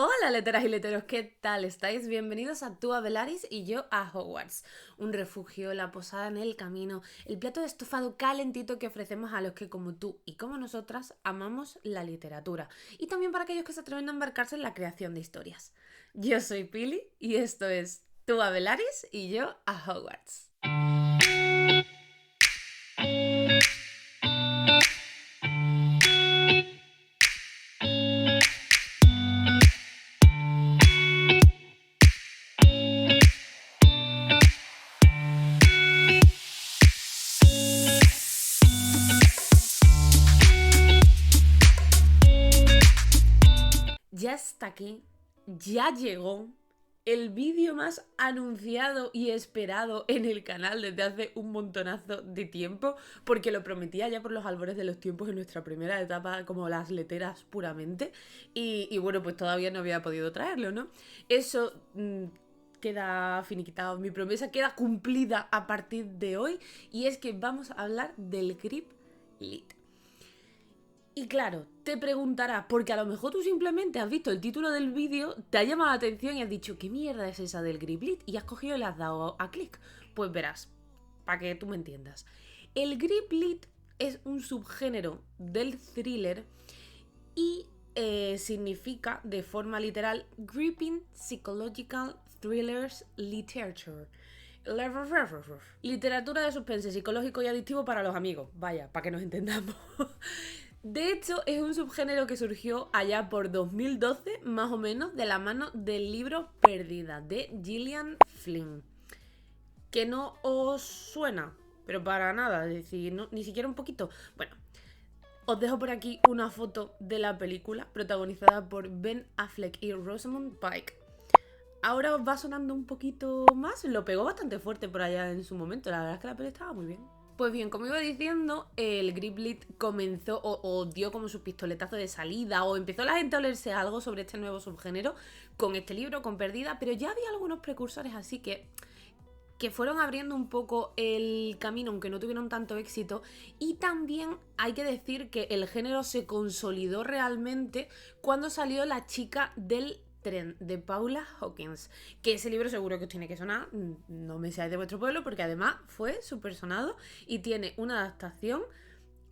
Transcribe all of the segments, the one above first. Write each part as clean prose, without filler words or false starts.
Hola leteras y leteros, ¿qué tal estáis? Bienvenidos a Tú a Velaris y yo a Hogwarts. Un refugio, la posada en el camino, el plato de estofado calentito que ofrecemos a los que como tú y como nosotras amamos la literatura. Y también para aquellos que se atreven a embarcarse en la creación de historias. Yo soy Pili y esto es Tú a Velaris y yo a Hogwarts. Ya está aquí, ya llegó el vídeo más anunciado y esperado en el canal desde hace un montonazo de tiempo, porque lo prometía ya por los albores de los tiempos en nuestra primera etapa como las leteras puramente, y bueno, pues todavía no había podido traerlo, ¿no? Eso queda finiquitado, mi promesa queda cumplida a partir de hoy, y es que vamos a hablar del Grip Lit. Y claro, te preguntarás, porque a lo mejor tú simplemente has visto el título del vídeo, te ha llamado la atención y has dicho, ¿qué mierda es esa del Griplit? Y has cogido y le has dado a clic. Pues verás, para que tú me entiendas. El Griplit es un subgénero del thriller y significa de forma literal Gripping Psychological Thrillers Literature. Literatura de suspense psicológico y adictivo para los amigos. Vaya, para que nos entendamos. De hecho, es un subgénero que surgió allá por 2012, más o menos, de la mano del libro Perdida, de Gillian Flynn. Que no os suena, pero para nada, es decir, no, ni siquiera un poquito. Bueno, os dejo por aquí una foto de la película, protagonizada por Ben Affleck y Rosamund Pike. Ahora os va sonando un poquito más, lo pegó bastante fuerte por allá en su momento, la verdad es que la peli estaba muy bien. Pues bien, como iba diciendo, el Griplit comenzó o dio como su pistoletazo de salida o empezó la gente a olerse algo sobre este nuevo subgénero con este libro, con Perdida, pero ya había algunos precursores así que fueron abriendo un poco el camino, aunque no tuvieron tanto éxito. Y también hay que decir que el género se consolidó realmente cuando salió La chica del tren, de Paula Hawkins, que ese libro seguro que os tiene que sonar, no me seáis de vuestro pueblo, porque además fue súper sonado y tiene una adaptación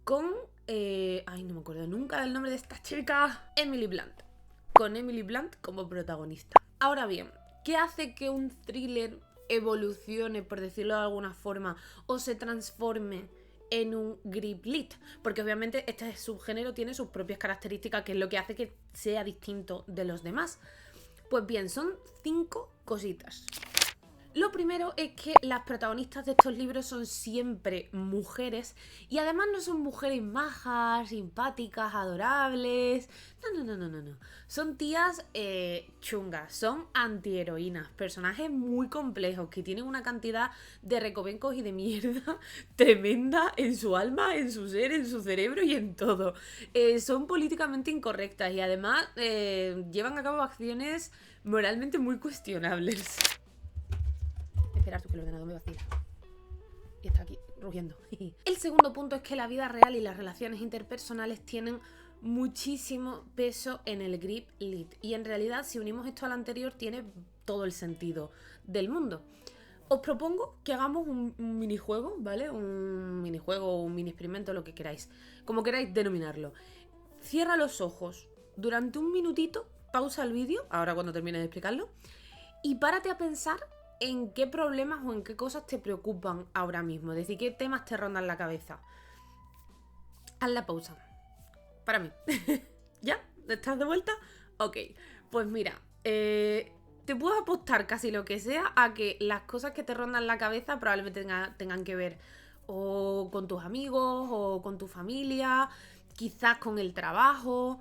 con, ay, no me acuerdo nunca del nombre de esta chica, Emily Blunt, con Emily Blunt como protagonista. Ahora bien, ¿qué hace que un thriller evolucione, por decirlo de alguna forma, o se transforme en un Griplit? Porque obviamente este subgénero tiene sus propias características, que es lo que hace que sea distinto de los demás. Pues bien, son 5 cositas. Lo primero es que las protagonistas de estos libros son siempre mujeres y además no son mujeres majas, simpáticas, adorables. No. Son tías chungas, son antiheroínas, personajes muy complejos que tienen una cantidad de recovecos y de mierda tremenda en su alma, en su ser, en su cerebro y en todo. Son políticamente incorrectas y además llevan a cabo acciones moralmente muy cuestionables. Esperar tú que el ordenador me vacila. Y está aquí rugiendo. El segundo punto es que la vida real y las relaciones interpersonales tienen muchísimo peso en el Grip Lit. Y en realidad, si unimos esto al anterior, tiene todo el sentido del mundo. Os propongo que hagamos un minijuego, ¿vale? Un minijuego, un mini experimento, lo que queráis. Como queráis denominarlo. Cierra los ojos durante un minutito, pausa el vídeo, ahora cuando termine de explicarlo, y párate a pensar en qué problemas o en qué cosas te preocupan ahora mismo. Es decir, qué temas te rondan la cabeza. Haz la pausa. Para mí. ¿Ya? ¿Estás de vuelta? Ok. Pues mira, te puedo apostar casi lo que sea a que las cosas que te rondan la cabeza probablemente tengan que ver o con tus amigos o con tu familia, quizás con el trabajo,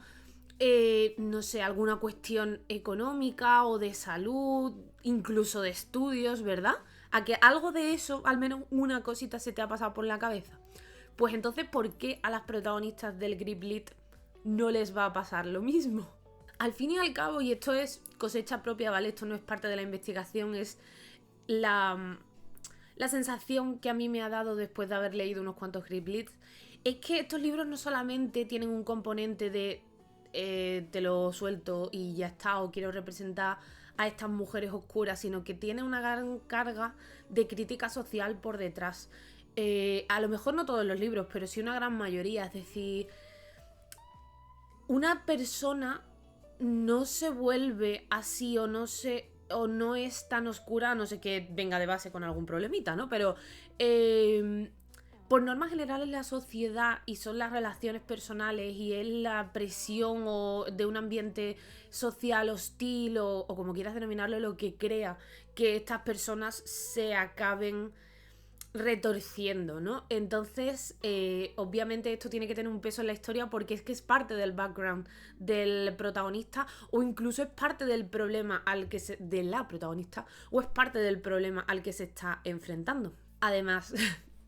no sé, alguna cuestión económica o de salud, incluso de estudios, ¿verdad? A que algo de eso, al menos una cosita se te ha pasado por la cabeza. Pues entonces, ¿por qué a las protagonistas del Griplit no les va a pasar lo mismo? Al fin y al cabo, y esto es cosecha propia, ¿vale? Esto no es parte de la investigación, es la sensación que a mí me ha dado después de haber leído unos cuantos Griplits, es que estos libros no solamente tienen un componente de te lo suelto y ya está, o quiero representar a estas mujeres oscuras, sino que tiene una gran carga de crítica social por detrás. A lo mejor no todos los libros, pero sí una gran mayoría. Es decir, una persona no se vuelve así o no es tan oscura, a no sé que venga de base con algún problemita, ¿no? Pero por norma general es la sociedad y son las relaciones personales y es la presión o de un ambiente social hostil o como quieras denominarlo, lo que crea que estas personas se acaben retorciendo, ¿no? Entonces, obviamente esto tiene que tener un peso en la historia porque es que es parte del background del protagonista o incluso es parte del problema de la protagonista o es parte del problema al que se está enfrentando. Además,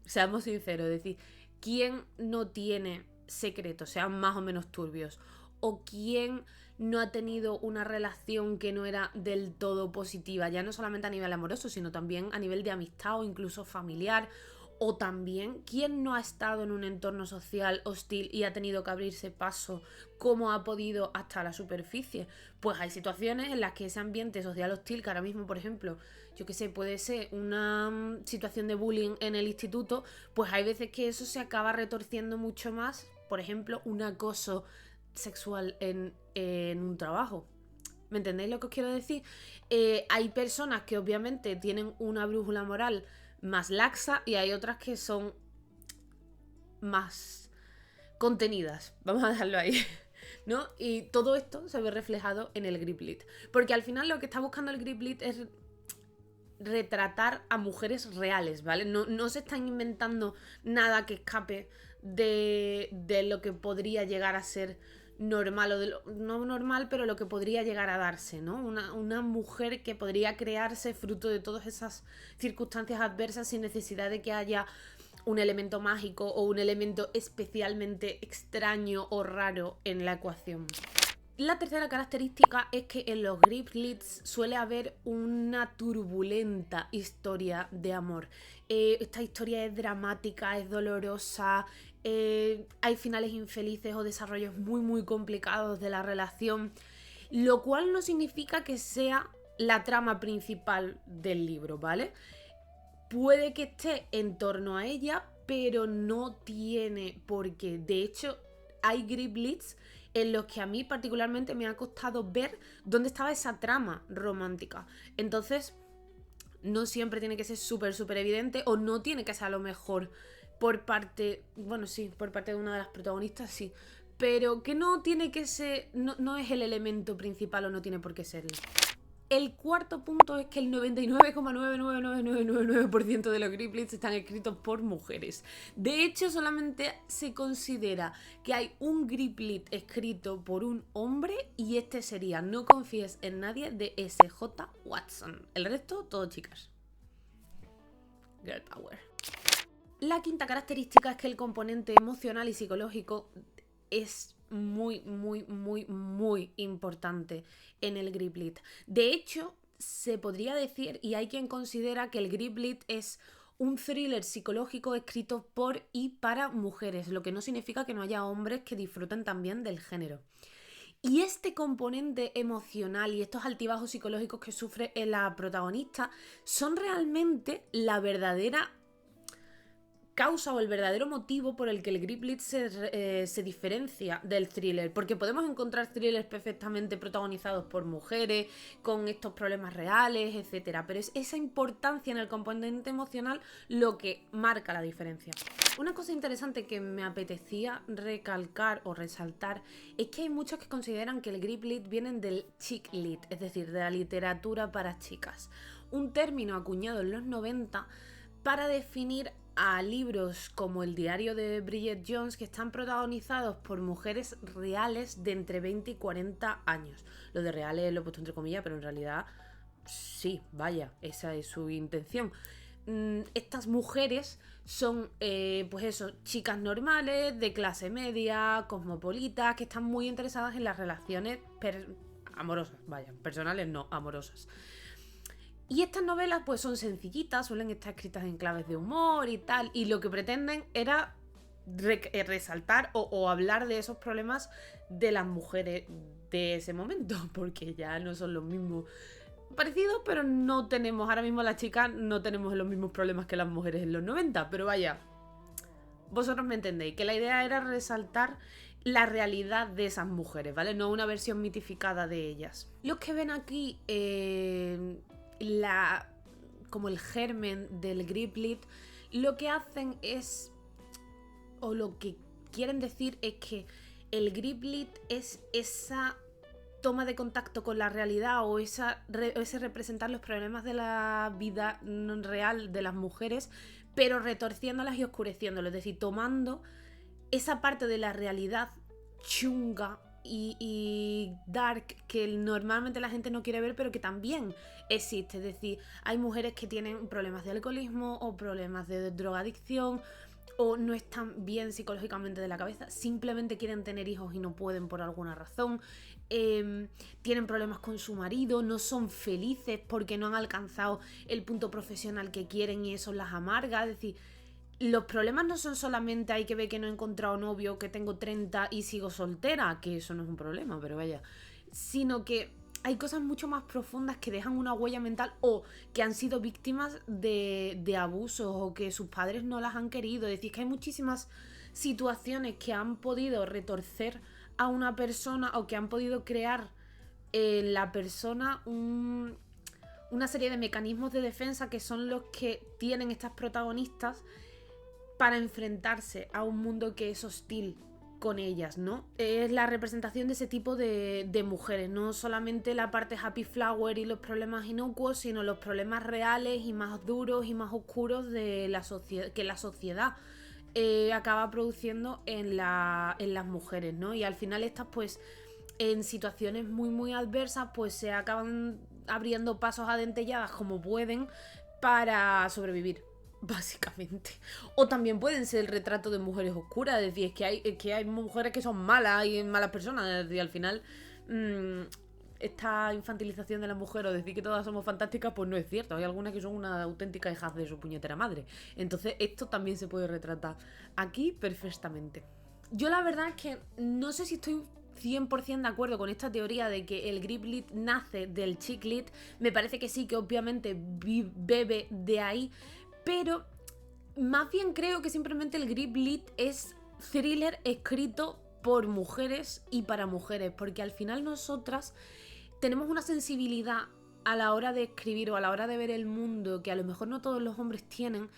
seamos sinceros, es decir, ¿quién no tiene secretos, sean más o menos turbios? ¿O quién no ha tenido una relación que no era del todo positiva, ya no solamente a nivel amoroso, sino también a nivel de amistad o incluso familiar? O también, ¿quién no ha estado en un entorno social hostil y ha tenido que abrirse paso como ha podido hasta la superficie? Pues hay situaciones en las que ese ambiente social hostil, que ahora mismo, por ejemplo, yo qué sé, puede ser una situación de bullying en el instituto, pues hay veces que eso se acaba retorciendo mucho más, por ejemplo, un acoso sexual en un trabajo. ¿Me entendéis lo que os quiero decir? Hay personas que obviamente tienen una brújula moral más laxa y hay otras que son más contenidas, vamos a dejarlo ahí, ¿no? Y todo esto se ve reflejado en el Grip Lit, porque al final lo que está buscando el Grip Lit es retratar a mujeres reales, ¿vale? No se están inventando nada que escape de lo que podría llegar a ser normal o no normal, pero lo que podría llegar a darse, ¿no? Una mujer que podría crearse fruto de todas esas circunstancias adversas sin necesidad de que haya un elemento mágico o un elemento especialmente extraño o raro en la ecuación. La tercera característica es que en los Grip Lits suele haber una turbulenta historia de amor. Esta historia es dramática, es dolorosa, hay finales infelices o desarrollos muy muy complicados de la relación, lo cual no significa que sea la trama principal del libro, ¿vale? Puede que esté en torno a ella, pero no tiene por qué. De hecho, hay Grip Lits en los que a mí particularmente me ha costado ver dónde estaba esa trama romántica. Entonces, no siempre tiene que ser súper evidente o no tiene que ser a lo mejor por parte, bueno, sí, por parte de una de las protagonistas, sí, pero que no tiene que ser, no es el elemento principal o no tiene por qué serlo. El cuarto punto es que el 99,99999% de los Grip Lits están escritos por mujeres. De hecho, solamente se considera que hay un Grip Lit escrito por un hombre y este sería No confíes en nadie de S.J. Watson. El resto, todo chicas. Girl power. La quinta característica es que el componente emocional y psicológico es muy importante en el Grip Lit. De hecho, se podría decir, y hay quien considera que el Grip Lit es un thriller psicológico escrito por y para mujeres, lo que no significa que no haya hombres que disfruten también del género. Y este componente emocional y estos altibajos psicológicos que sufre la protagonista son realmente la verdadera causa o el verdadero motivo por el que el Grip Lit se diferencia del thriller, porque podemos encontrar thrillers perfectamente protagonizados por mujeres con estos problemas reales, etcétera, pero es esa importancia en el componente emocional lo que marca la diferencia. Una cosa interesante que me apetecía recalcar o resaltar es que hay muchos que consideran que el Grip Lit vienen del chick lit, es decir, de la literatura para chicas, un término acuñado en los 90 para definir a libros como El diario de Bridget Jones que están protagonizados por mujeres reales de entre 20 y 40 años. Lo de reales lo he puesto entre comillas, pero en realidad sí, vaya, esa es su intención. Estas mujeres son, pues eso, chicas normales, de clase media, cosmopolitas, que están muy interesadas en las relaciones amorosas, vaya, personales no, amorosas. Y estas novelas pues son sencillitas, suelen estar escritas en claves de humor y tal, y lo que pretenden era resaltar o hablar de esos problemas de las mujeres de ese momento, porque ya no son los mismos parecidos, pero no tenemos, ahora mismo las chicas no tenemos los mismos problemas que las mujeres en los 90, pero vaya, vosotros me entendéis, que la idea era resaltar la realidad de esas mujeres, ¿vale? No una versión mitificada de ellas. Los que ven aquí como el germen del Grip Lit, lo que hacen es, o lo que quieren decir es que el Grip Lit es esa toma de contacto con la realidad o ese representar los problemas de la vida real de las mujeres, pero retorciéndolas y oscureciéndolas, es decir, tomando esa parte de la realidad chunga y dark que normalmente la gente no quiere ver, pero que también existe. Es decir, hay mujeres que tienen problemas de alcoholismo o problemas de drogadicción o no están bien psicológicamente de la cabeza, simplemente quieren tener hijos y no pueden por alguna razón, tienen problemas con su marido, no son felices porque no han alcanzado el punto profesional que quieren y eso las amarga. Es decir, los problemas no son solamente hay que ver que no he encontrado novio, que tengo 30 y sigo soltera, que eso no es un problema, pero vaya, sino que hay cosas mucho más profundas que dejan una huella mental o que han sido víctimas de abusos o que sus padres no las han querido. Es decir, que hay muchísimas situaciones que han podido retorcer a una persona o que han podido crear en la persona una serie de mecanismos de defensa que son los que tienen estas protagonistas para enfrentarse a un mundo que es hostil con ellas, ¿no? Es la representación de ese tipo de mujeres, no solamente la parte happy flower y los problemas inocuos, sino los problemas reales y más duros y más oscuros de la que la sociedad acaba produciendo en las mujeres, ¿no? Y al final estas, pues, en situaciones muy muy adversas, pues se acaban abriendo pasos adentelladas como pueden para sobrevivir, básicamente. O también pueden ser el retrato de mujeres oscuras, es decir, es que hay mujeres que son malas y malas personas, es decir, al final esta infantilización de la mujer o decir que todas somos fantásticas, pues no es cierto, hay algunas que son una auténtica hijas de su puñetera madre. Entonces esto también se puede retratar aquí perfectamente. Yo la verdad es que no sé si estoy 100% de acuerdo con esta teoría de que el Grip Lit nace del Chick Lit. Me parece que sí, que obviamente bebe de ahí, pero más bien creo que simplemente el Grip Lit es thriller escrito por mujeres y para mujeres, porque al final nosotras tenemos una sensibilidad a la hora de escribir o a la hora de ver el mundo que a lo mejor no todos los hombres tienen,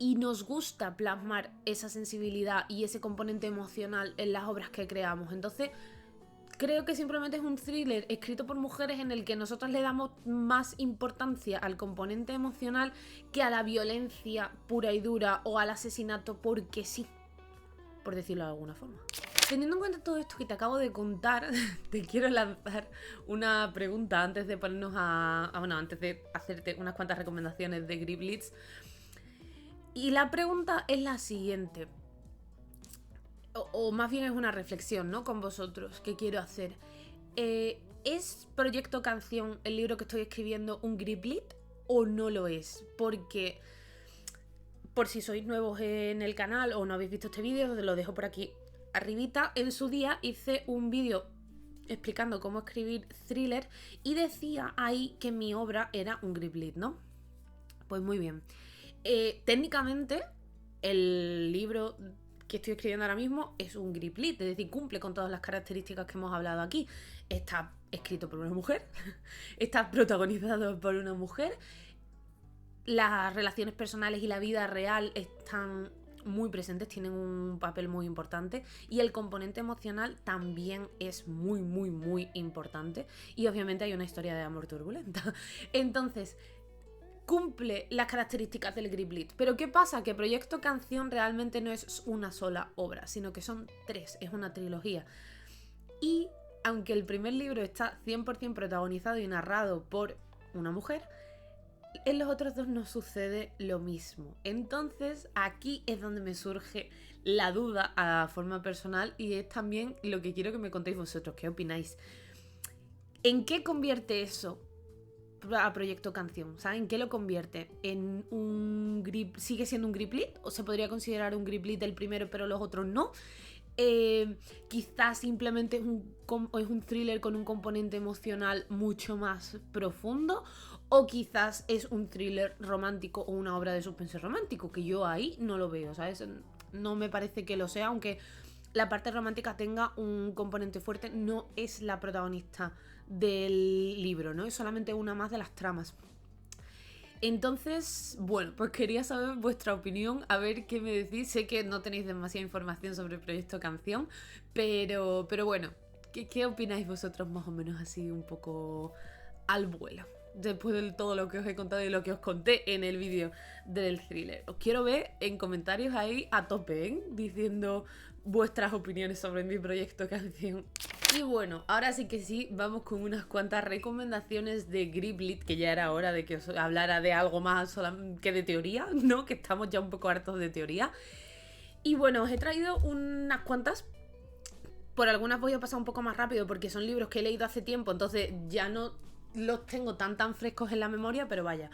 y nos gusta plasmar esa sensibilidad y ese componente emocional en las obras que creamos. Entonces creo que simplemente es un thriller escrito por mujeres en el que nosotros le damos más importancia al componente emocional que a la violencia pura y dura o al asesinato porque sí, por decirlo de alguna forma. Teniendo en cuenta todo esto que te acabo de contar, te quiero lanzar una pregunta antes de ponernos antes de hacerte unas cuantas recomendaciones de Grip Lits. Y la pregunta es la siguiente. O más bien es una reflexión, ¿no? Con vosotros que quiero hacer. ¿Es Proyecto Canción, el libro que estoy escribiendo, un Grip Lit o no lo es? Porque, por si sois nuevos en el canal o no habéis visto este vídeo, os lo dejo por aquí arribita. En su día hice un vídeo explicando cómo escribir thriller y decía ahí que mi obra era un Grip Lit, ¿no? Pues muy bien. Técnicamente, el libro que estoy escribiendo ahora mismo es un Grip Lit, es decir, cumple con todas las características que hemos hablado aquí. Está escrito por una mujer, está protagonizado por una mujer, las relaciones personales y la vida real están muy presentes, tienen un papel muy importante y el componente emocional también es muy, muy, muy importante y obviamente hay una historia de amor turbulenta. Entonces, cumple las características del Grip Lit. Pero ¿qué pasa? Que Proyecto Canción realmente no es una sola obra, sino que son 3, es una trilogía. Y aunque el primer libro está 100% protagonizado y narrado por una mujer, en los otros 2 no sucede lo mismo. Entonces aquí es donde me surge la duda a forma personal y es también lo que quiero que me contéis vosotros, ¿qué opináis? ¿En qué convierte eso a Proyecto Canción? ¿Sabes? ¿En qué lo convierte? ¿En un grip? ¿Sigue siendo un griplit? ¿O se podría considerar un griplit el primero pero los otros no? Quizás simplemente es un thriller con un componente emocional mucho más profundo, o quizás es un thriller romántico o una obra de suspense romántico, que yo ahí no lo veo, ¿sabes? No me parece que lo sea, aunque la parte romántica tenga un componente fuerte, no es la protagonista del libro, ¿no? Es solamente una más de las tramas. Entonces, bueno, pues quería saber vuestra opinión, a ver qué me decís. Sé que no tenéis demasiada información sobre el Proyecto Canción, pero bueno, ¿qué opináis vosotros más o menos así un poco al vuelo? Después de todo lo que os he contado y lo que os conté en el vídeo del thriller. Os quiero ver en comentarios ahí a tope, ¿eh? Diciendo vuestras opiniones sobre mi Proyecto Canción. Y bueno, ahora sí que sí, vamos con unas cuantas recomendaciones de Griplit, que ya era hora de que os hablara de algo más que de teoría, ¿no? Que estamos ya un poco hartos de teoría. Y bueno, os he traído unas cuantas. Por algunas voy a pasar un poco más rápido porque son libros que he leído hace tiempo, entonces ya no los tengo tan frescos en la memoria, pero vaya.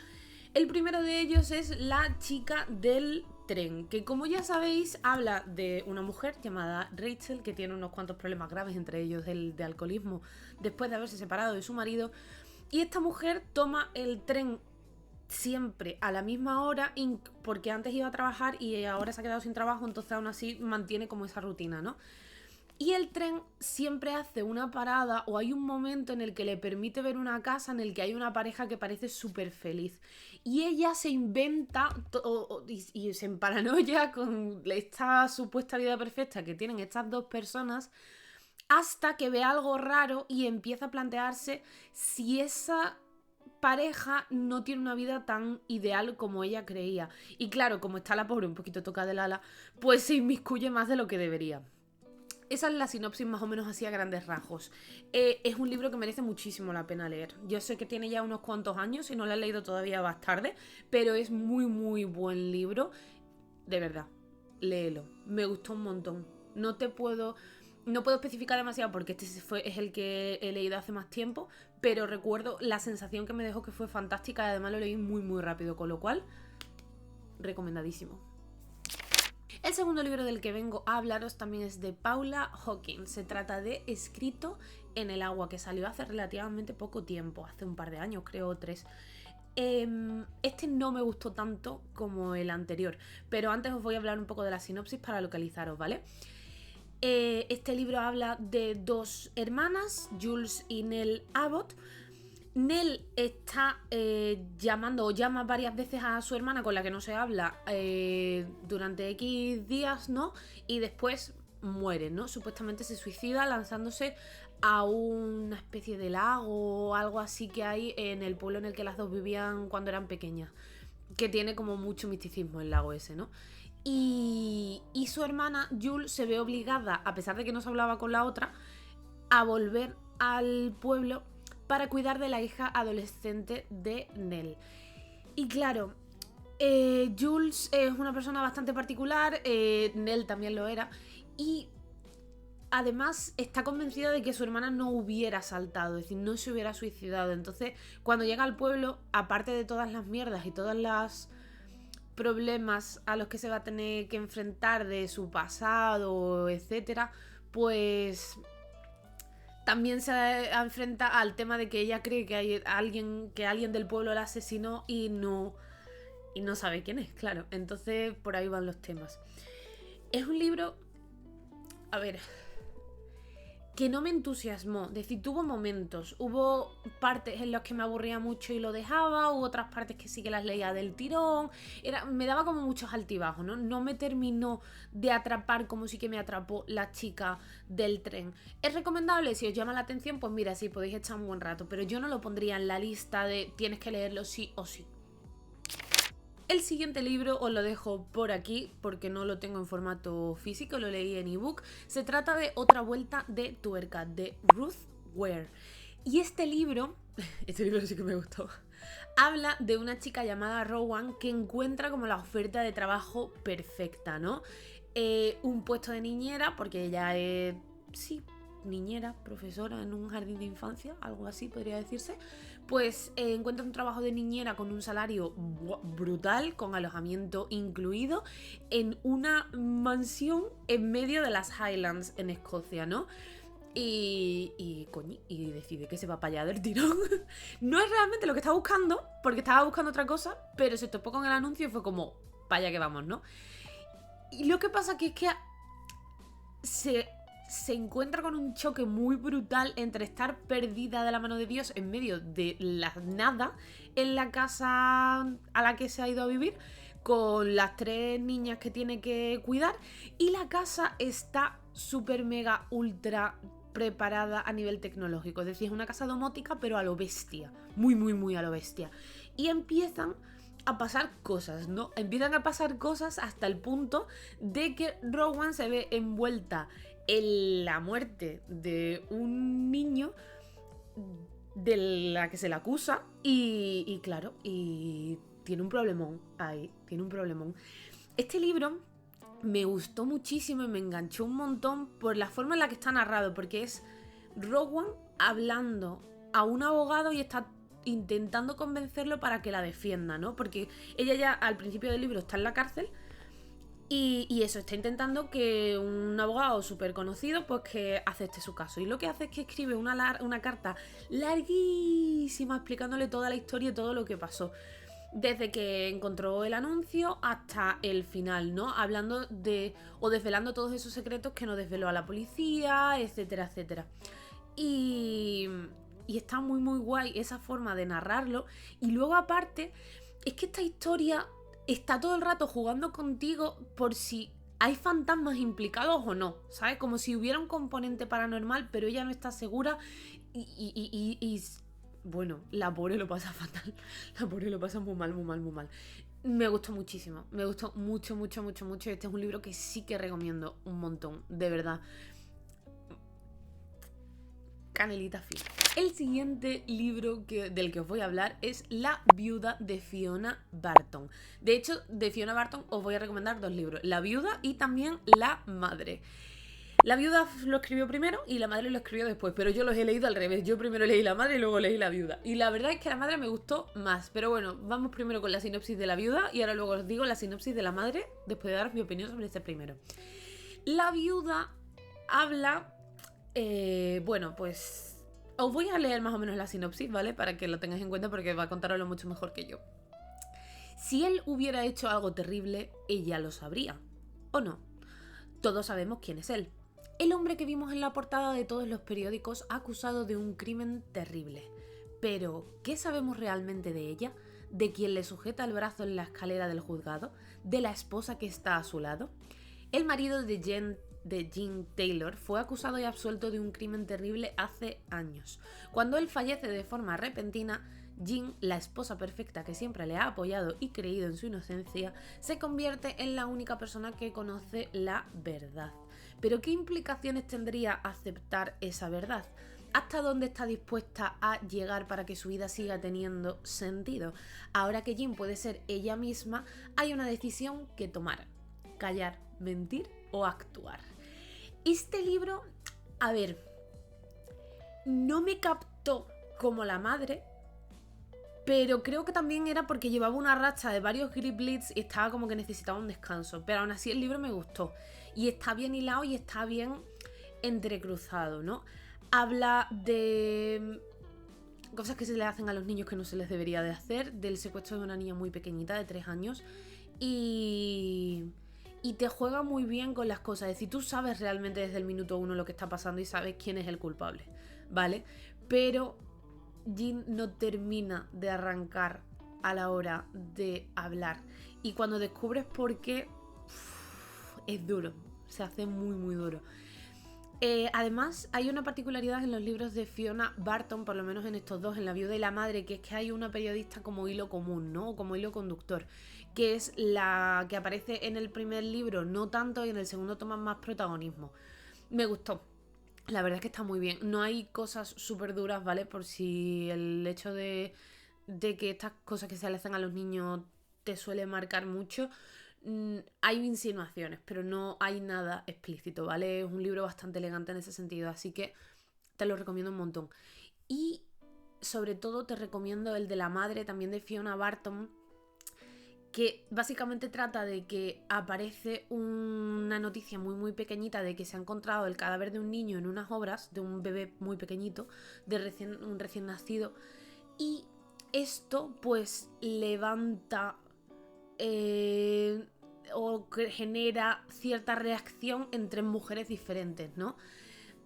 El primero de ellos es La chica del tren, que como ya sabéis habla de una mujer llamada Rachel que tiene unos cuantos problemas graves, entre ellos el de alcoholismo, después de haberse separado de su marido, y esta mujer toma el tren siempre a la misma hora porque antes iba a trabajar y ahora se ha quedado sin trabajo, entonces aún así mantiene como esa rutina, ¿no? Y el tren siempre hace una parada o hay un momento en el que le permite ver una casa en el que hay una pareja que parece súper feliz. Y ella se inventa y se emparanoia con esta supuesta vida perfecta que tienen estas dos personas hasta que ve algo raro y empieza a plantearse si esa pareja no tiene una vida tan ideal como ella creía. Y claro, como está la pobre un poquito tocada del ala, pues se inmiscuye más de lo que debería. Esa es la sinopsis más o menos así a grandes rasgos. Es un libro que merece muchísimo la pena leer. Yo sé que tiene ya unos cuantos años, si no lo has leído todavía vas tarde, pero es muy buen libro. De verdad, léelo. Me gustó un montón. No puedo especificar demasiado porque es el que he leído hace más tiempo, pero recuerdo la sensación que me dejó, que fue fantástica, y además lo leí muy rápido, con lo cual, recomendadísimo. El segundo libro del que vengo a hablaros también es de Paula Hawkins. Se trata de Escrito en el agua, que salió hace relativamente poco tiempo, hace un par de años, creo 3. Este no me gustó tanto como el anterior, pero antes os voy a hablar un poco de la sinopsis para localizaros, ¿vale? Este libro habla de dos hermanas, Jules y Nell Abbott. Nell está llamando o llama varias veces a su hermana con la que no se habla durante X días, ¿no? Y después muere, ¿no? Supuestamente se suicida lanzándose a una especie de lago o algo así que hay en el pueblo en el que las dos vivían cuando eran pequeñas, que tiene como mucho misticismo el lago ese, ¿no? Y su hermana Jules se ve obligada, a pesar de que no se hablaba con la otra, a volver al pueblo para cuidar de la hija adolescente de Nell. Y claro, Jules es una persona bastante particular, Nell también lo era, y además está convencida de que su hermana no hubiera saltado, es decir, no se hubiera suicidado. Entonces, cuando llega al pueblo, aparte de todas las mierdas y todos los problemas a los que se va a tener que enfrentar de su pasado, etcétera, pues también se enfrenta al tema de que ella cree que hay alguien del pueblo la asesinó y no sabe quién es, claro. Entonces por ahí van los temas. Es un libro, a ver, que no me entusiasmó. Es decir, tuvo momentos, hubo partes en las que me aburría mucho y lo dejaba, hubo otras partes que sí que las leía del tirón. Me daba como muchos altibajos, ¿no? No me terminó de atrapar como sí que me atrapó La chica del tren. ¿Es recomendable? Si os llama la atención, pues mira, sí, podéis echar un buen rato, pero yo no lo pondría en la lista de tienes que leerlo sí o sí. El siguiente libro os lo dejo por aquí porque no lo tengo en formato físico, lo leí en ebook. Se trata de Otra vuelta de tuerca, de Ruth Ware. Y este libro sí que me gustó, habla de una chica llamada Rowan que encuentra como la oferta de trabajo perfecta, ¿no? Un puesto de niñera, porque ella es, sí, niñera, profesora en un jardín de infancia, algo así podría decirse, pues encuentra un trabajo de niñera con un salario brutal, con alojamiento incluido, en una mansión en medio de las Highlands en Escocia, ¿no? Y decide que se va para allá del tirón. No es realmente lo que estaba buscando, porque estaba buscando otra cosa, pero se topó con el anuncio y fue como, para allá que vamos, ¿no? Y lo que pasa que es que se encuentra con un choque muy brutal entre estar perdida de la mano de Dios en medio de la nada en la casa a la que se ha ido a vivir, con las 3 niñas que tiene que cuidar, y la casa está súper mega ultra preparada a nivel tecnológico, es decir, es una casa domótica pero a lo bestia, muy muy muy a lo bestia, y empiezan a pasar cosas, ¿no? Empiezan a pasar cosas hasta el punto de que Rowan se ve envuelta en la muerte de un niño de la que se le acusa y claro, y tiene un problemón ahí, tiene un problemón. Este libro me gustó muchísimo y me enganchó un montón por la forma en la que está narrado, porque es Rowan hablando a un abogado y está intentando convencerlo para que la defienda, ¿no? Porque ella ya al principio del libro está en la cárcel y eso, está intentando que un abogado súper conocido pues que acepte su caso. Y lo que hace es que escribe una carta larguísima explicándole toda la historia y todo lo que pasó. Desde que encontró el anuncio hasta el final, ¿no? Hablando de, o desvelando todos esos secretos que no desveló a la policía, etcétera, etcétera. Y está muy muy guay esa forma de narrarlo. Y luego aparte, es que esta historia está todo el rato jugando contigo por si hay fantasmas implicados o no, ¿sabes? Como si hubiera un componente paranormal, pero ella no está segura y bueno, la pobre lo pasa fatal. La pobre lo pasa muy mal, muy mal, muy mal. Me gustó muchísimo, me gustó mucho, mucho, mucho, mucho. Este es un libro que sí que recomiendo un montón, de verdad. Canelita fina. El siguiente libro del que os voy a hablar es La viuda de Fiona Barton. De hecho, de Fiona Barton os voy a recomendar 2 libros, La viuda y también La madre. La viuda lo escribió primero y la madre lo escribió después, pero yo los he leído al revés. Yo primero leí La madre y luego leí La viuda. Y la verdad es que La madre me gustó más. Pero bueno, vamos primero con la sinopsis de La viuda y ahora luego os digo la sinopsis de La madre después de daros mi opinión sobre este primero. La viuda habla... bueno, pues... Os voy a leer más o menos la sinopsis, ¿vale? Para que lo tengáis en cuenta porque va a contaroslo mucho mejor que yo. Si él hubiera hecho algo terrible, ella lo sabría. ¿O no? Todos sabemos quién es él. El hombre que vimos en la portada de todos los periódicos acusado de un crimen terrible. Pero, ¿qué sabemos realmente de ella? ¿De quien le sujeta el brazo en la escalera del juzgado? ¿De la esposa que está a su lado? El marido de Jean Taylor fue acusado y absuelto de un crimen terrible hace años. Cuando él fallece de forma repentina, Jean, la esposa perfecta que siempre le ha apoyado y creído en su inocencia, se convierte en la única persona que conoce la verdad. ¿Pero qué implicaciones tendría aceptar esa verdad? ¿Hasta dónde está dispuesta a llegar para que su vida siga teniendo sentido? Ahora que Jean puede ser ella misma, hay una decisión que tomar: callar, mentir o actuar. Este libro, a ver, no me captó como La madre, pero creo que también era porque llevaba una racha de varios Griblitz y estaba como que necesitaba un descanso. Pero aún así el libro me gustó. Y está bien hilado y está bien entrecruzado, ¿no? Habla de cosas que se le hacen a los niños que no se les debería de hacer, del secuestro de una niña muy pequeñita de 3 años y te juega muy bien con las cosas. Es decir, tú sabes realmente desde el minuto 1 lo que está pasando y sabes quién es el culpable, ¿vale? Pero Jean no termina de arrancar a la hora de hablar. Y cuando descubres por qué, es duro. Se hace muy, muy duro. Además, hay una particularidad en los libros de Fiona Barton, por lo menos en estos 2, en La viuda y La madre, que es que hay una periodista como hilo común, ¿no? O como hilo conductor, que es la que aparece en el primer libro, no tanto, y en el segundo toma más protagonismo. Me gustó. La verdad es que está muy bien. No hay cosas súper duras, ¿vale? Por si el hecho de que estas cosas que se le hacen a los niños te suele marcar mucho. hay insinuaciones, pero no hay nada explícito, ¿vale? Es un libro bastante elegante en ese sentido, así que te lo recomiendo un montón. Y sobre todo te recomiendo el de la madre, también de Fiona Barton, que básicamente trata de que aparece una noticia muy muy pequeñita de que se ha encontrado el cadáver de un niño en unas obras, de un bebé muy pequeñito, de un recién nacido, y esto pues levanta o que genera cierta reacción entre mujeres diferentes, ¿no?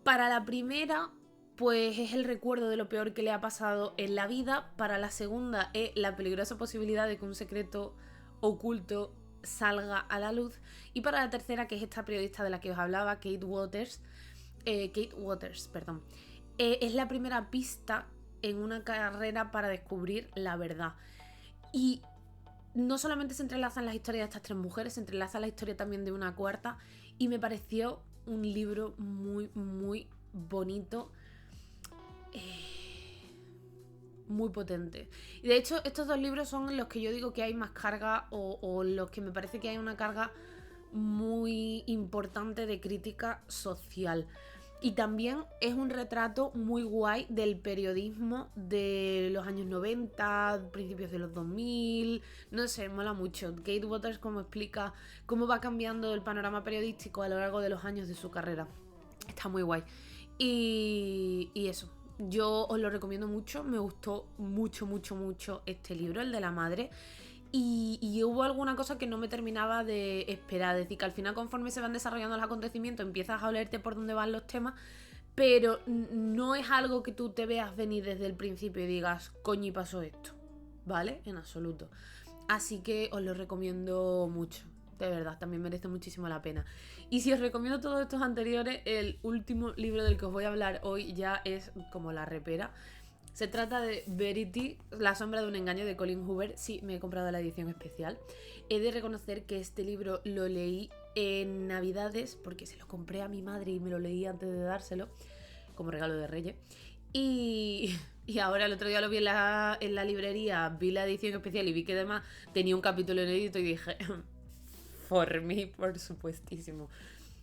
Para la primera, pues es el recuerdo de lo peor que le ha pasado en la vida. Para la segunda es la peligrosa posibilidad de que un secreto oculto salga a la luz. Y para la tercera, que es esta periodista de la que os hablaba, Kate Waters, es la primera pista en una carrera para descubrir la verdad. Y no solamente se entrelazan las historias de estas tres mujeres, se entrelaza la historia también de una cuarta, y me pareció un libro muy, muy bonito, muy potente. Y de hecho, estos dos libros son los que yo digo que hay más carga, o los que me parece que hay una carga muy importante de crítica social. Y también es un retrato muy guay del periodismo de los años 90, principios de los 2000, no sé, mola mucho. Kate Waters como explica cómo va cambiando el panorama periodístico a lo largo de los años de su carrera. Está muy guay. Y eso, yo os lo recomiendo mucho, me gustó mucho, mucho, mucho este libro, el de la madre. Y hubo alguna cosa que no me terminaba de esperar. Es decir, que al final, conforme se van desarrollando los acontecimientos, empiezas a olerte por dónde van los temas, pero no es algo que tú te veas venir desde el principio y digas, coño, y pasó esto, ¿vale? En absoluto. Así que os lo recomiendo mucho. De verdad, también merece muchísimo la pena. Y si os recomiendo todos estos anteriores, el último libro del que os voy a hablar hoy ya es como la repera. Se trata de Verity, La sombra de un engaño, de Colleen Hoover. Sí, me he comprado la edición especial. He de reconocer que este libro lo leí en Navidades, porque se lo compré a mi madre y me lo leí antes de dárselo, como regalo de Reyes. Y ahora el otro día lo vi en la librería, vi la edición especial y vi que además tenía un capítulo inédito y dije, por mí, por supuestísimo.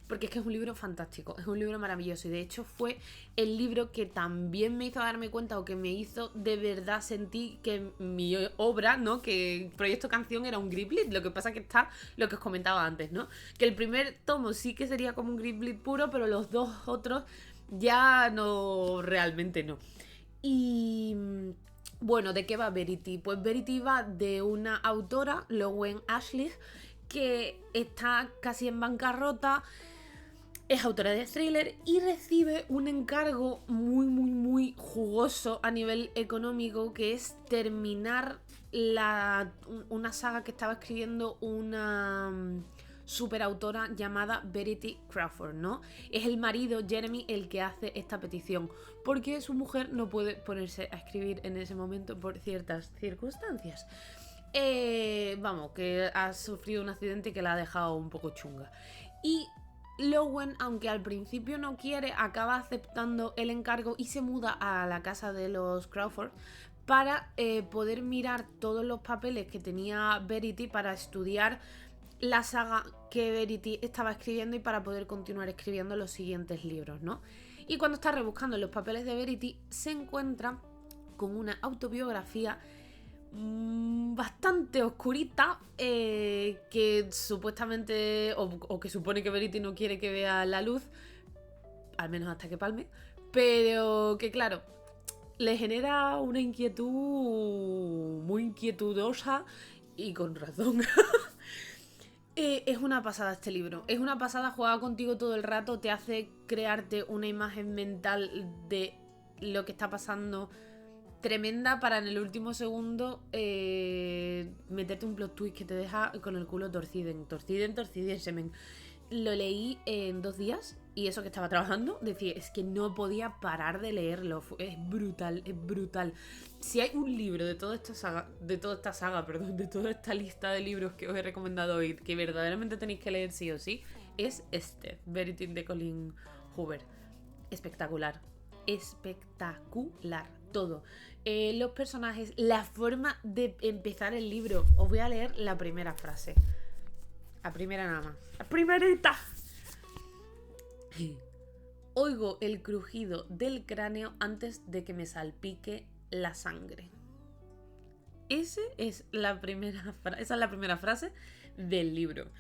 Porque es que es un libro fantástico, es un libro maravilloso, y de hecho fue el libro que también me hizo darme cuenta, o que me hizo de verdad sentir que mi obra, ¿no? Que Proyecto Canción era un Griplit. Lo que pasa que está lo que os comentaba antes, ¿no? Que el primer tomo sí que sería como un Griplit puro, pero los dos otros ya no, realmente no. Y bueno, ¿de qué va Verity? Pues Verity va de una autora, Lowen Ashlich, que está casi en bancarrota. Es autora de thriller y recibe un encargo muy, muy, muy jugoso a nivel económico, que es terminar una saga que estaba escribiendo una superautora llamada Verity Crawford, ¿no? Es el marido, Jeremy, el que hace esta petición, porque su mujer no puede ponerse a escribir en ese momento por ciertas circunstancias. Vamos, que ha sufrido un accidente que la ha dejado un poco chunga. Y Lowen, aunque al principio no quiere, acaba aceptando el encargo y se muda a la casa de los Crawford para poder mirar todos los papeles que tenía Verity para estudiar la saga que Verity estaba escribiendo y para poder continuar escribiendo los siguientes libros, ¿no? Y cuando está rebuscando los papeles de Verity, se encuentra con una autobiografía bastante oscurita, que supuestamente o que supone que Verity no quiere que vea la luz, al menos hasta que palme, pero que claro, le genera una inquietud muy inquietudosa, y con razón. Es una pasada este libro, es una pasada, juega contigo todo el rato, te hace crearte una imagen mental de lo que está pasando tremenda, para en el último segundo meterte un plot twist que te deja con el culo torciden, semen. Lo leí en 2 días, y eso que estaba trabajando, decía, es que no podía parar de leerlo. Es brutal, es brutal. Si hay un libro de toda esta saga, de toda esta lista de libros que os he recomendado hoy, que verdaderamente tenéis que leer sí o sí, es este, Verity, de Colleen Hoover. Espectacular, espectacular todo. Los personajes, la forma de empezar el libro. Os voy a leer la primera frase. La primera nada más. ¡La primerita! Oigo el crujido del cráneo antes de que me salpique la sangre. Esa es la primera frase del libro.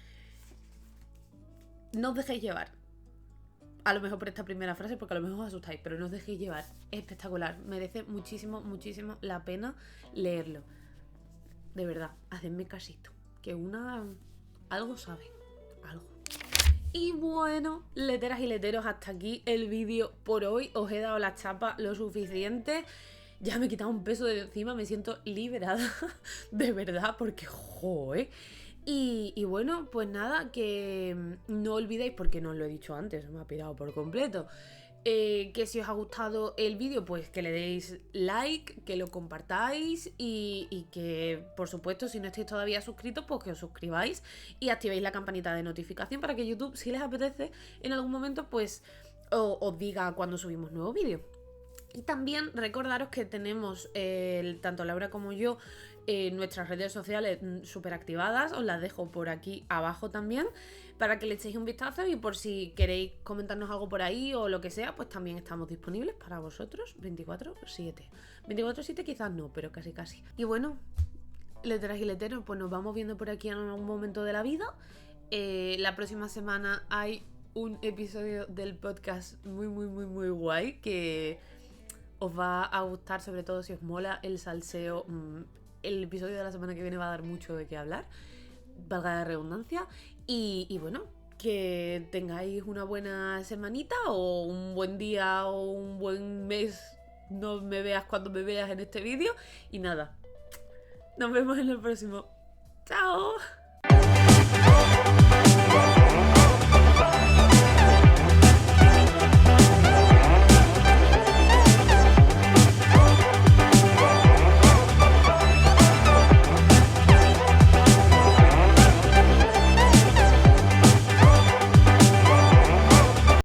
No os dejéis llevar. A lo mejor por esta primera frase, porque a lo mejor os asustáis, pero no os dejéis llevar. Es espectacular. Merece muchísimo, muchísimo la pena leerlo. De verdad, hacedme casito. Que una... algo sabe. Algo. Y bueno, leteras y leteros, hasta aquí el vídeo por hoy. Os he dado la chapa lo suficiente. Ya me he quitado un peso de encima, me siento liberada. De verdad, porque joder. Y bueno, pues nada, que no olvidéis, porque no os lo he dicho antes, me ha pirado por completo, que si os ha gustado el vídeo, pues que le deis like, que lo compartáis y que, por supuesto, si no estáis todavía suscritos, pues que os suscribáis y activéis la campanita de notificación para que YouTube, si les apetece, en algún momento, pues os diga cuando subimos nuevo vídeo. Y también recordaros que tenemos, tanto Laura como yo, nuestras redes sociales súper activadas. Os las dejo por aquí abajo también, para que le echéis un vistazo y por si queréis comentarnos algo por ahí o lo que sea, pues también estamos disponibles para vosotros 24/7. 24/7 quizás no, pero casi casi. Y bueno, leteras y leteros, pues nos vamos viendo por aquí en algún momento de la vida. La próxima semana hay un episodio del podcast muy, muy, muy, muy guay que os va a gustar, sobre todo si os mola el salseo. El episodio de la semana que viene va a dar mucho de qué hablar, valga la redundancia. Y bueno, que tengáis una buena semanita o un buen día o un buen mes. No me veas cuando me veas en este vídeo. Y nada, nos vemos en el próximo. ¡Chao!